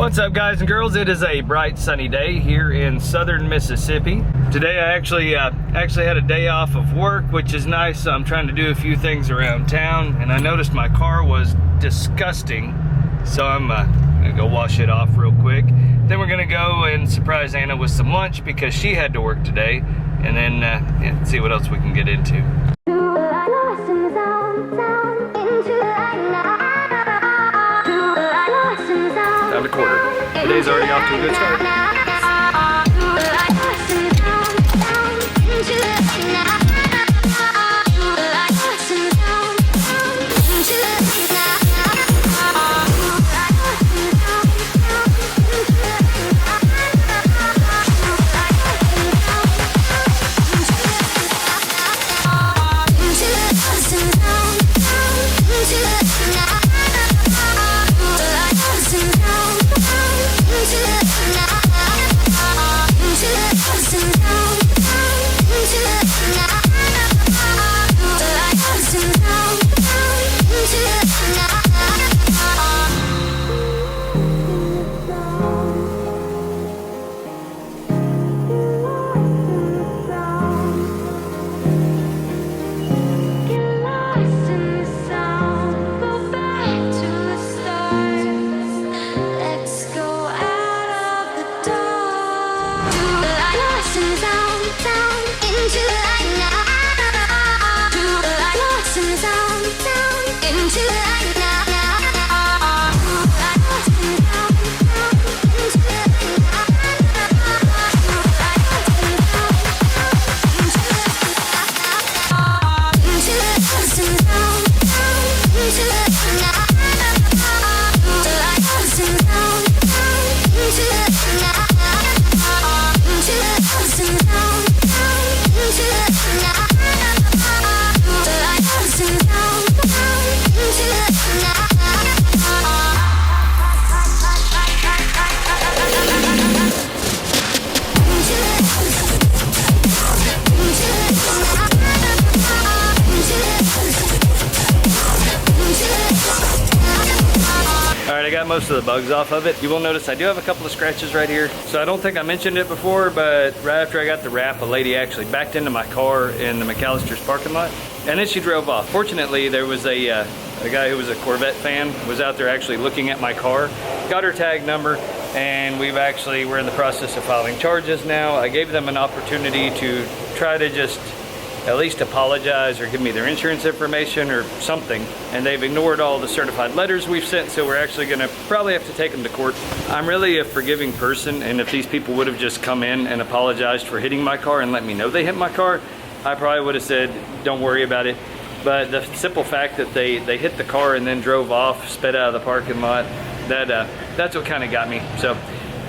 What's up, guys and girls? It is a bright sunny day here in southern Mississippi. Today I actually had a day off of work, which is nice. So I'm trying to do a few things around town, and I noticed my car was disgusting, so I'm gonna go wash it off real quick. Then we're gonna go and surprise Anna with some lunch because she had to work today, and then yeah, see what else we can get into. Down to quarter. Today's already off to a good start. I got most of the bugs off of it. You will notice I do have a couple of scratches right here. So I don't think I mentioned it before, but right after I got the wrap, a lady actually backed into my car in the McAllister's parking lot, and then she drove off. Fortunately, there was a guy who was a Corvette fan, was out there actually looking at my car, got her tag number, and we're in the process of filing charges now. I gave them an opportunity to try to just at least apologize or give me their insurance information or something, and they've ignored all the certified letters we've sent, so we're actually gonna probably have to take them to court. I'm really a forgiving person, and if these people would have just come in and apologized for hitting my car and let me know they hit my car, I probably would have said, don't worry about it. But the simple fact that they hit the car and then drove off, sped out of the parking lot, that's what kind of got me. So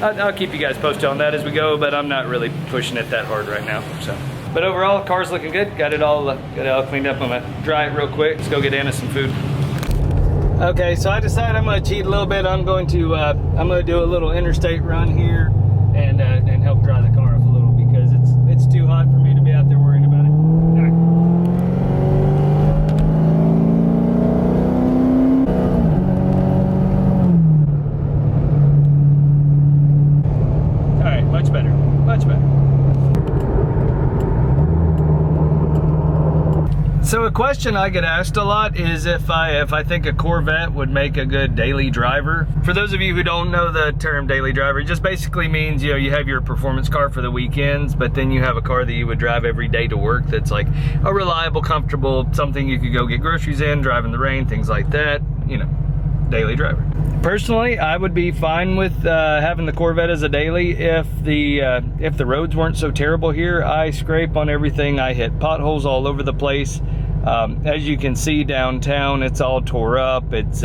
I'll keep you guys posted on that as we go, but I'm not really pushing it that hard right now. So. But overall, car's looking good. Got it all cleaned up. I'm gonna dry it real quick. Let's go get Anna some food. Okay, so I decided I'm gonna cheat a little bit. I'm gonna do a little interstate run here and help dry the car off a little because it's too hot for me to be out there worrying about it. All right, much better, much better. So a question I get asked a lot is if I think a Corvette would make a good daily driver. For those of you who don't know the term daily driver, it just basically means, you know, you have your performance car for the weekends, but then you have a car that you would drive every day to work that's like a reliable, comfortable, something you could go get groceries in, drive in the rain, things like that, you know, daily driver. Personally, I would be fine with having the Corvette as a daily if the roads weren't so terrible here. I scrape on everything. I hit potholes all over the place. As you can see downtown, it's all tore up. It's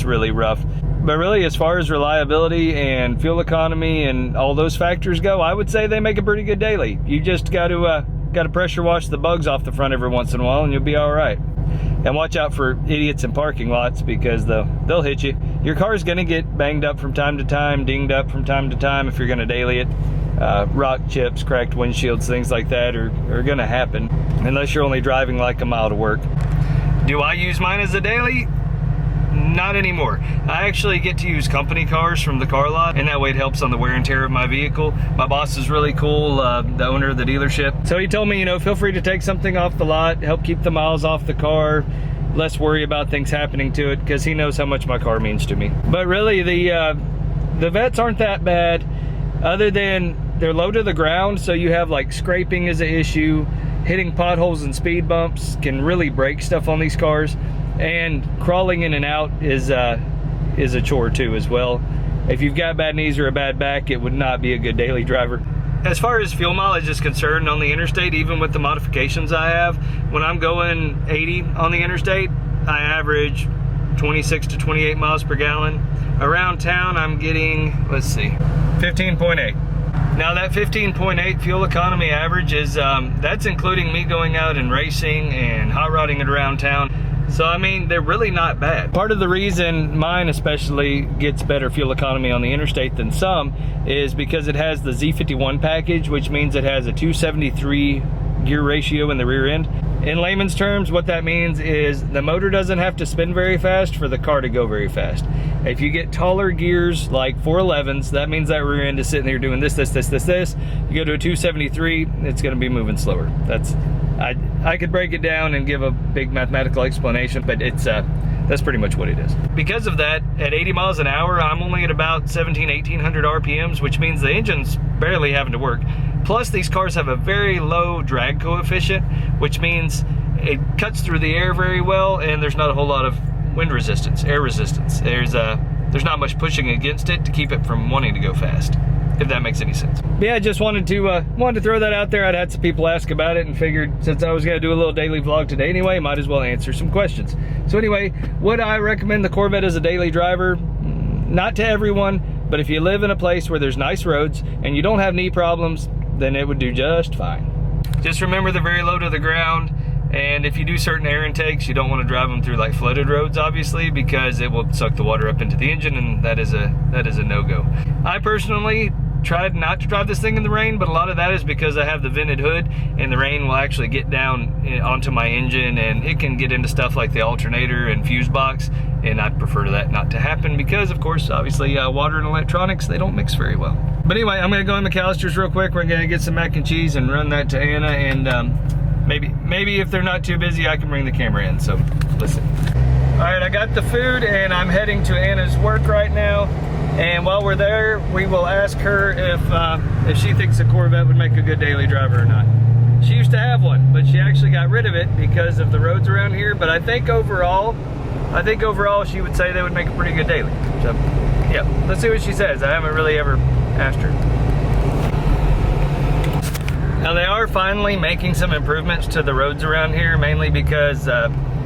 really rough. But really, as far as reliability and fuel economy and all those factors go, I would say they make a pretty good daily. You just got to pressure wash the bugs off the front every once in a while, and you'll be all right. And watch out for idiots in parking lots because they'll hit you. Your car's gonna get banged up from time to time, dinged up from time to time if you're gonna daily it. Rock chips, cracked windshields, things like that are gonna happen unless you're only driving like a mile to work. Do I use mine as a daily? Not anymore. I actually get to use company cars from the car lot, and that way it helps on the wear and tear of my vehicle. My boss is really cool, the owner of the dealership. So he told me, you know, feel free to take something off the lot, help keep the miles off the car, less worry about things happening to it, because he knows how much my car means to me. But really, the Vettes aren't that bad, other than they're low to the ground, so you have like scraping is an issue. Hitting potholes and speed bumps can really break stuff on these cars, and crawling in and out is a chore too as well. If you've got bad knees or a bad back, it would not be a good daily driver. As far as fuel mileage is concerned on the interstate, even with the modifications I have, when I'm going 80 on the interstate, I average 26 to 28 miles per gallon. Around town, I'm getting, let's see, 15.8. Now that 15.8 fuel economy average is, that's including me going out and racing and hot rodding it around town. So I mean, they're really not bad. Part of the reason mine especially gets better fuel economy on the interstate than some is because it has the Z51 package, which means it has a 273 gear ratio in the rear end. In layman's terms, what that means is the motor doesn't have to spin very fast for the car to go very fast. If you get taller gears like 411s, that means that rear end is sitting there doing this. You go to a 273, it's gonna be moving slower. I could break it down and give a big mathematical explanation, but that's pretty much what it is. Because of that, at 80 miles an hour, I'm only at about 1800 RPMs, which means the engine's barely having to work. Plus, these cars have a very low drag coefficient, which means it cuts through the air very well, and there's not a whole lot of wind resistance, air resistance. There's not much pushing against it to keep it from wanting to go fast, if that makes any sense. Yeah, I just wanted to throw that out there. I'd had some people ask about it and figured since I was gonna do a little daily vlog today anyway, might as well answer some questions. So anyway, would I recommend the Corvette as a daily driver? Not to everyone, but if you live in a place where there's nice roads and you don't have knee problems, then it would do just fine. Just remember they're very low to the ground, and if you do certain air intakes, you don't want to drive them through like flooded roads, obviously, because it will suck the water up into the engine, and that is a no-go. I personally tried not to drive this thing in the rain, but a lot of that is because I have the vented hood, and the rain will actually get down onto my engine, and it can get into stuff like the alternator and fuse box, and I prefer that not to happen because, of course, obviously water and electronics, they don't mix very well. But anyway, I'm gonna go in McAllister's real quick. We're gonna get some mac and cheese and run that to Anna, and maybe if they're not too busy, I can bring the camera in, so listen. All right, I got the food, and I'm heading to Anna's work right now. And while we're there, we will ask her if she thinks a Corvette would make a good daily driver or not. She used to have one, but she actually got rid of it because of the roads around here. But I think overall she would say they would make a pretty good daily. So, yeah, let's see what she says. I haven't really ever asked her. Now they are finally making some improvements to the roads around here, mainly because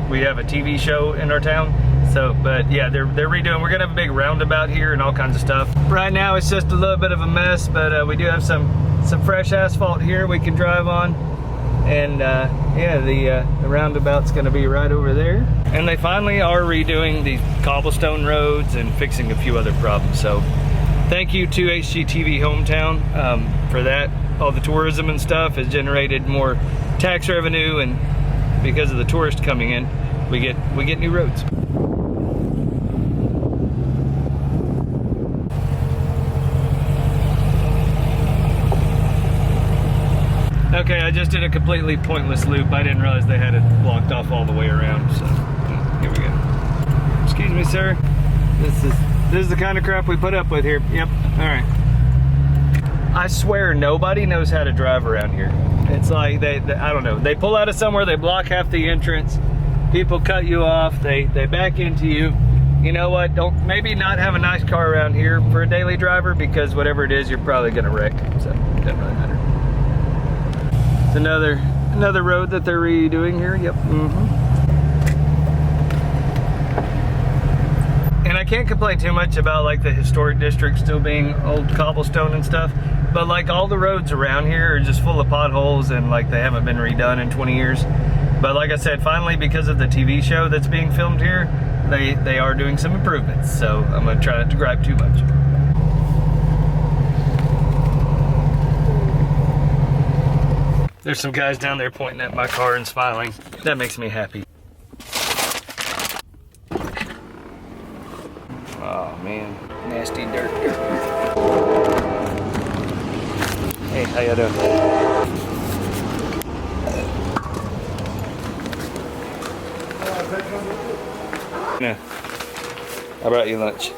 we have a TV show in our town. So, but yeah, they're redoing. We're gonna have a big roundabout here and all kinds of stuff. Right now it's just a little bit of a mess, but we do have some fresh asphalt here we can drive on. And yeah, the roundabout's gonna be right over there. And they finally are redoing these cobblestone roads and fixing a few other problems. So thank you to HGTV Hometown for that. All the tourism and stuff has generated more tax revenue, and because of the tourists coming in, we get new roads. Okay, I just did a completely pointless loop. I didn't realize they had it blocked off all the way around, so here we go. Excuse me, sir. This is the kind of crap we put up with here. Yep, all right. I swear nobody knows how to drive around here. It's like I don't know, they pull out of somewhere, they block half the entrance, people cut you off, they back into you. You know what, maybe not have a nice car around here for a daily driver, because whatever it is, you're probably gonna wreck, so it doesn't really matter. It's another road that they're redoing here, yep. And I can't complain too much about like the historic district still being old cobblestone and stuff, but like all the roads around here are just full of potholes, and like they haven't been redone in 20 years. But like I said, finally, because of the TV show that's being filmed here, they are doing some improvements. So I'm gonna try not to gripe too much. There's some guys down there pointing at my car and smiling. That makes me happy. nasty dirt. Hey, how you doing? Yeah, I brought you lunch.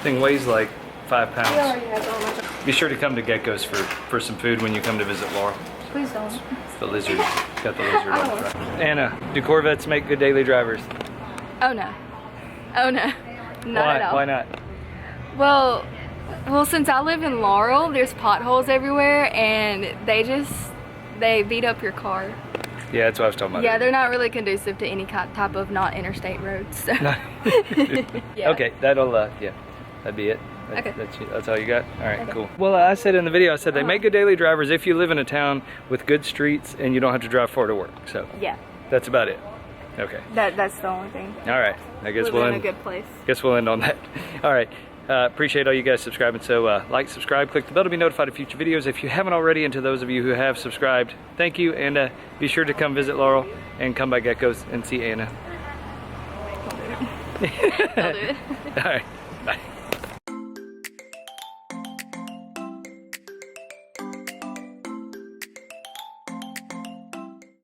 Thing weighs like 5 pounds. Be sure to come to Gecko's for some food when you come to visit Laurel. Please don't. The lizard. Got the lizard on the front. Anna, do Corvettes make good daily drivers? Oh no. Oh no. Not at all. Why not? Well, since I live in Laurel, there's potholes everywhere, and they beat up your car. Yeah, that's what I was talking about. Yeah, they're not really conducive to any type of not interstate roads. So. Yeah. Okay, that'll yeah, that'd be it. Okay. That's all you got? All right, okay. Cool. Well, I said in the video, I said they make good daily drivers if you live in a town with good streets and you don't have to drive far to work. So yeah, that's about it. Okay. That's the only thing. All right. I guess we'll end in a good place. Guess we'll end on that. All right. Appreciate all you guys subscribing. So like, subscribe, click the bell to be notified of future videos. If you haven't already, and to those of you who have subscribed, thank you. And be sure to come visit Laurel and come by Gecko's and see Anna. I'll do it. All right. Bye.